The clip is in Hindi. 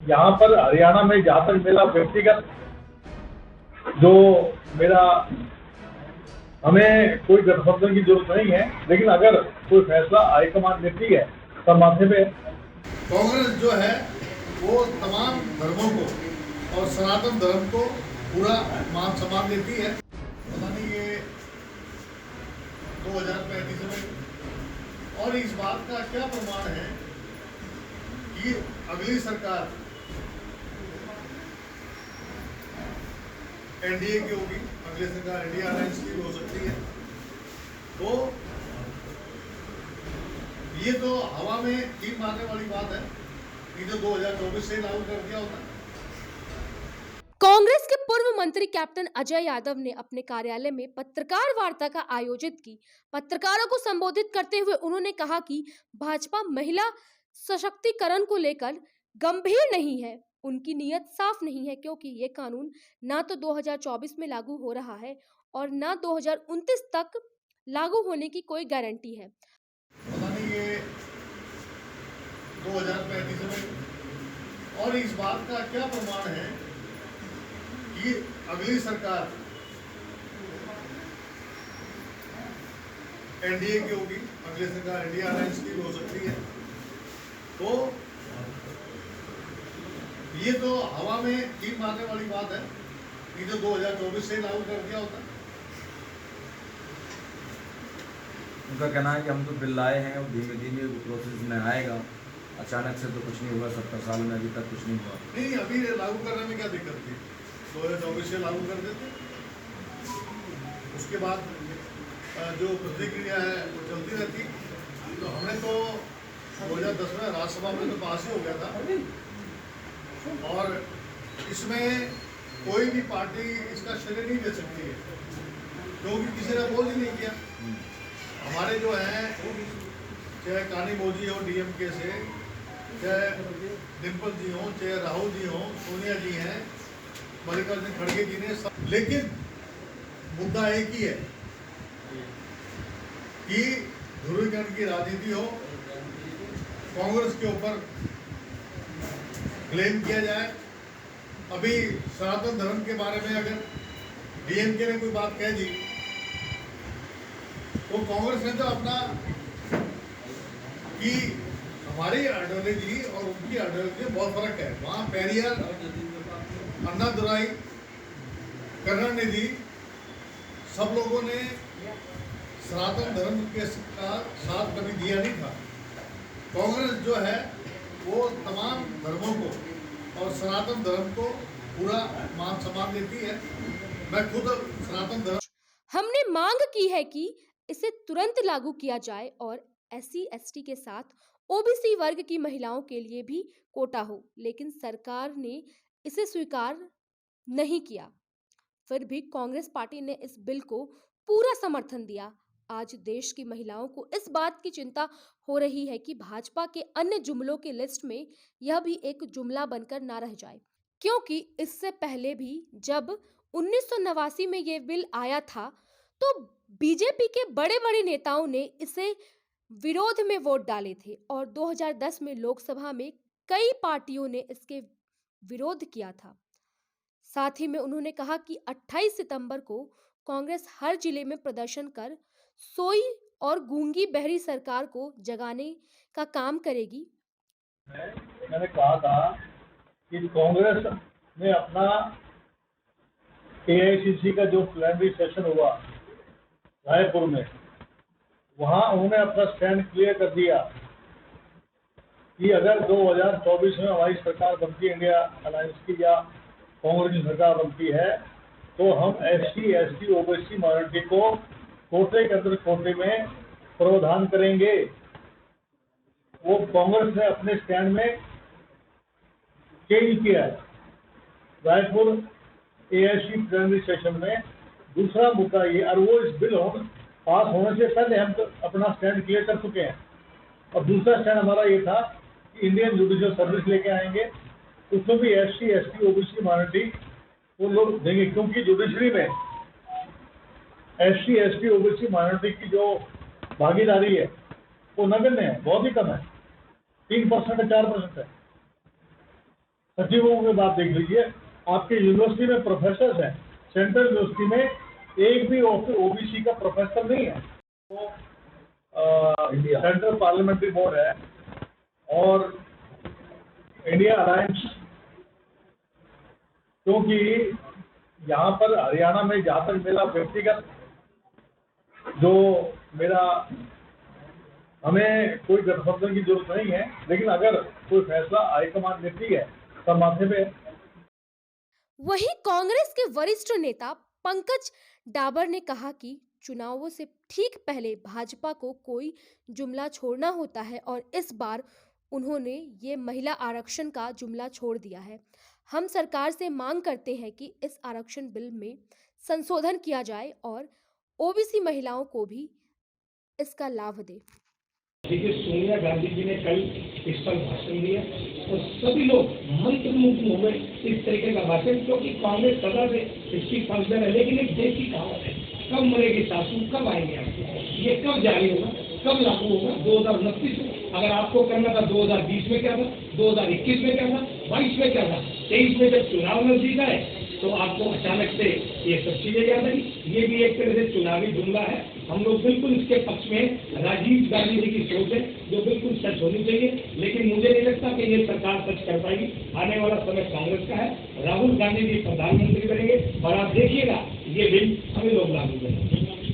यहाँ पर हरियाणा में जहाँ तक मेरा व्यक्तिगत जो मेरा हमें कोई गठबंधन की जरूरत नहीं है, लेकिन अगर कोई फैसला हाईकमान लेती है तो माथे पे कांग्रेस जो है वो तमाम धर्मों को और सनातन धर्म को पूरा मान सम्मान देती है। पता नहीं ये 2035 में, और इस बात का क्या प्रमाण है कि अगली सरकार एनडीए की होगी, अगली सरकार इंडिया अलायंस की हो सकती है। तो ये तो हवा में कील मारने वाली बात है कि जो 2024 से लागू कर दिया होता। कांग्रेस के पूर्व मंत्री कैप्टन अजय यादव ने अपने कार्यालय में पत्रकार वार्ता का आयोजित की। पत्रकारों को संबोधित करते हुए उन्होंने कहा कि भाजपा महिला सशक्तिकरण को लेकर गंभीर नहीं है, उनकी नीयत साफ नहीं है, क्योंकि ये कानून ना तो 2024 में लागू हो रहा है और ना 2029 तक लागू होने की कोई गारंटी है। पता नहीं ये 2035 में, और इस बात का क्या प्रमाण है कि अगली सरकार एनडीए की होगी, अगली सरकार इंडिया अलायंस की हो सकती है। तो ये तो हवा में कील मारने वाली बात है कि जो 2024 से लागू कर दिया होता। उनका कहना है कि हम तो बिल लाए हैं और धीमे धीमे वो प्रोसेस में आएगा, अचानक से तो कुछ नहीं हुआ, 70 साल में अभी तक कुछ नहीं हुआ। नहीं, अभी लागू करने में क्या दिक्कत थी? 2024 से लागू कर देते, उसके बाद जो प्रतिक्रिया है वो चलती रहती। तो हमने तो 2010 में राज्यसभा में तो पास ही हो गया था, और इसमें कोई भी पार्टी इसका श्रेय नहीं दे सकती है, क्योंकि किसी ने बोल ही नहीं किया। हमारे जो हैं, चाहे कानी मोदी हो डीएमके से, चाहे डिम्पल जी हो, चाहे राहुल जी हो, सोनिया जी हैं, मल्लिकार्जुन खड़गे जी ने सब, लेकिन मुद्दा एक ही है कि ध्रुवीकरण की राजनीति हो, कांग्रेस के ऊपर क्लेम किया जाए। अभी सनातन धर्म के बारे में अगर डीएमके ने कोई बात कह दी तो कांग्रेस ने तो अपना कि हमारी आइडियोलॉजी और उनकी आइडियोलॉजी में बहुत फर्क है। वहाँ पेरियार, अन्नादुराई, करुणानिधि, सब लोगों ने सनातन धर्म के साथ कभी दिया नहीं था। कांग्रेस जो है वो तमाम धर्मों को और सनातन धर्म को पूरा मान सम्मान देती है। मैं खुद सनातन धर्म। हमने मांग की है कि इसे तुरंत लागू किया जाए और SC/ST के साथ OBC वर्ग की महिलाओं के लिए भी कोटा हो, लेकिन सरकार ने इसे स्वीकार नहीं किया। फिर भी कांग्रेस पार्टी ने इस बिल को पूरा समर्थन दिया। आज देश की महिलाओं को इस बात की चिंता हो रही है कि भाजपा के अन्य जुमलों की लिस्ट में यह भी एक जुमला बनकर ना रह जाए, क्योंकि इससे पहले भी जब 1989 में यह बिल आया था तो बीजेपी के बड़े बड़े नेताओं ने इसे विरोध में वोट डाले थे और 2010 में लोकसभा में कई पार्टियों ने इसके विरोध किया था। साथ ही में उन्होंने कहा कि 28 सितंबर को कांग्रेस हर जिले में प्रदर्शन कर सोई और गूंगी बहरी सरकार को जगाने का काम करेगी। मैंने कहा था कि कांग्रेस ने अपना AICC का जो प्लेनरी सेशन हुआ रायपुर में, वहां उन्होंने अपना स्टैंड क्लियर कर दिया कि अगर 2024 में हमारी सरकार बनती है, इंडिया अलायंस की या कांग्रेस की सरकार बनती है, तो हम SC/ST OBC माइनॉरिटी को कोटे के अंदर कोटे में प्रावधान करेंगे। वो कांग्रेस ने अपने स्टैंड में चेंज किया है। रायपुर AIC प्लेनरी सेशन में दूसरा मुद्दा ये, और वो इस बिल पास होने से पहले हम तो अपना स्टैंड क्लियर कर चुके हैं। और दूसरा स्टैंड हमारा ये था कि इंडियन जुडिशियल सर्विस लेके आएंगे, उसमें भी SC/ST OBC माइनॉरिटी वो लोग देंगे, क्योंकि जुडिशरी में SC/ST OBC माइनॉरिटी की जो भागीदारी है वो नगण्य है, बहुत ही कम है, 3% 4% है। सचिवों की बात देख लीजिए, आपके यूनिवर्सिटी में प्रोफेसर हैं, सेंट्रल यूनिवर्सिटी में एक भी ओबीसी का प्रोफेसर नहीं है। तो सेंट्रल पार्लियामेंट्री बोर्ड है और इंडिया अलायंस, क्योंकि यहाँ पर हरियाणा में जहाँ तक मेरा व्यक्तिगत जो मेरा, हमें कोई गठबंधन की जरूरत नहीं है, लेकिन अगर कोई फैसला हाईकमान लेती है तो माथे पे। वहीं कांग्रेस के वरिष्ठ नेता पंकज डाबर ने कहा कि चुनावों से ठीक पहले भाजपा को कोई जुमला छोड़ना होता है और इस बार उन्होंने ये महिला आरक्षण का जुमला छोड़ दिया है। हम सरकार से मांग करते हैं कि इस आरक्षण बिल में संशोधन किया जाए और ओबीसी महिलाओं को भी इसका लाभ दे। देखिए, सोनिया गांधी जी ने कल इस पर भाषण दिया और सभी लोग मंत्रमुग्ध हो गए इस तरीके का भाषण, क्योंकि कांग्रेस सदा से इसकी पक्षधर है। लेकिन एक देश की कहावत है, कब मरेगी सासू, कब आएंगे आपको, ये कब जारी होगा, कब लागू होगा? 2029 में। अगर आपको करना था 2020 में क्या था, 2021 में क्या था, 22 में क्या था, 23 में जब चुनाव नजदीक आए तो आपको अचानक से ये सब चीजें याद आई। ये भी एक तरह से चुनावी जुमला है। हम लोग बिल्कुल इसके पक्ष में, राजीव गांधी जी की सोच है जो बिल्कुल सच होनी चाहिए, लेकिन मुझे नहीं लगता कि ये सरकार सच कर पाएगी। आने वाला समय कांग्रेस का है, राहुल गांधी जी प्रधानमंत्री बनेंगे और आप देखिएगा ये बिल हमें लोग लागू करेंगे।